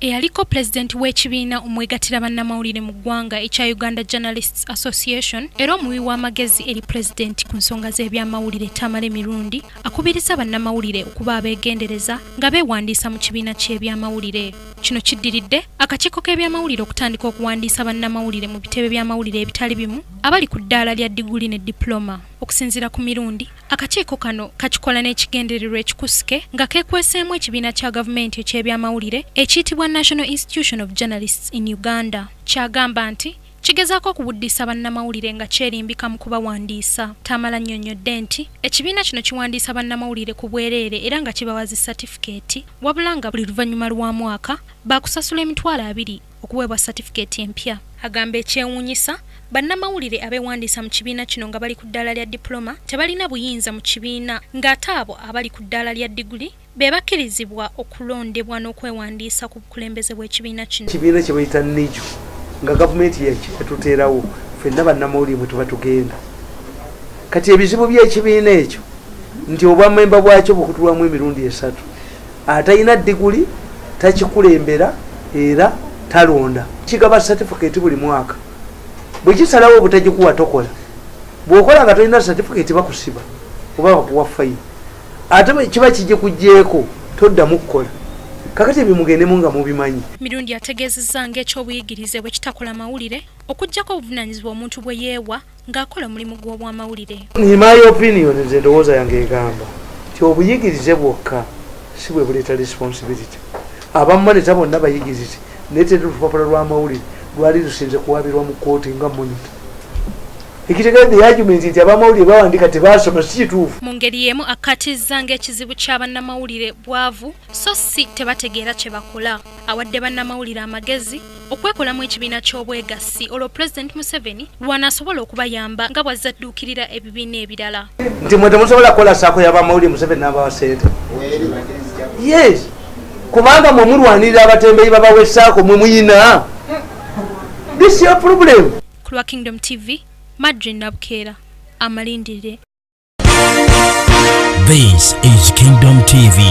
Eyaliko pulezidenti w'ekibiina omwegattira bannamawulire mu ggwanga ekya Uganda Journalists Association era omuwi w'amagezi eri pulezidenti ku nsonga z'ebyamawulire Tamale Mirundi akubiriza bannamawulire okuba abeegendereza nga beewandiisa mu kibiina ky'ebyamawulire. Kino kiddiridde akakiiko k'ebyamawulire okutandika okuwandiisa bannamawulire mu bitebe by'amawulire ebitali bimu abali ku ddaala lya diguli ne diploma. Okusinziira ku Mirundi, akakiiko kano kakikola n'ekigendererwa ekikusike nga keekweseemu ekibiina kya gavumenti eky'ebyamawulire ekiyitibwa National Institution of Journalists in Uganda. Kyagamba nti kigezaako okubuddisa bannamawulire nga kyerimbika mu kubawandiisa. Tamala annyonnyodde nti ekibiina kino kiwandiisa bannamawulire ku bwereere era nga kibawa zi satifikeeti wabula nga buli luvannyuma lwa mwaka baakusasula $20,000 okuweebwa satifikeeti empya. Agamba ekyewuunyisa bannamawulire abeewandiisa mu kibiina kino nga bali ku ddaala lya diploma tebalina buyinza mu kibiina ng'ate abo abali ku ddaala lya diguli be bakkirizibwa okulondebwa n'okwewandiisa ku bukulembeze bw'ekibiina kino. Ekibiina kye bayita NIJU nga gavumenti yatuteerawo ffenna bannamawulire mwe tuba tugenda. Kati ebizibu by'ekibiina ekyo nti obwammemba bwakyo bukutulwamu emirundi 3. Atalina diguli takikulembera era talonda. Kigaba certificate buli mwaka. Bwe kisalawo obutagikuwa tokola. Bw'okola nga tolina certificate bakusiba oba bakuwa fine. Ate kiba kijje kujjeeko toddamu kukola. Kakati bimugendemu nga mubimanyi. Mirundi ategezezza ng'ekyobuyigirize bwe kitakola mawulire okuggyako obuvunaanyizibwa omuntu bwe yeewa ng'akola omulimu gw'obwamawulire. In my opinion, nze ndowooza yange egamba nti obuyigirize bwokka si bwe buleeta responsibility. Abammaleta bonna bayigirize naye terulupapula lw'amawulire lwali lusinze kuwabirwa mu kkooti nga monita. Ekitegeeza argument nti abamawulire bawandika tebaasoma si kituufu. Mu ngeri y'emu akkatizza ng'ekizibu kya bannamawulire bwavu so si tebategeera kye bakola. Awadde bannamawulire amagezi okwekolamu ekibiina ky'obwegassi olwo pulezidenti Museveni lw'anaasobola okubayamba nga bw'azzadduukirira ebibiina ebirala. Nti mwe temusobola kukola saako y'abamawulire Museveni n'abawa ssente. Yes. Kubanga mwe mulwanirira abatembeeyi babawa essaako mwe muyina. This is your problem. Ku lwa Kingdom TV, Madrid Nabukeera, amalindirire. This is Kingdom TV.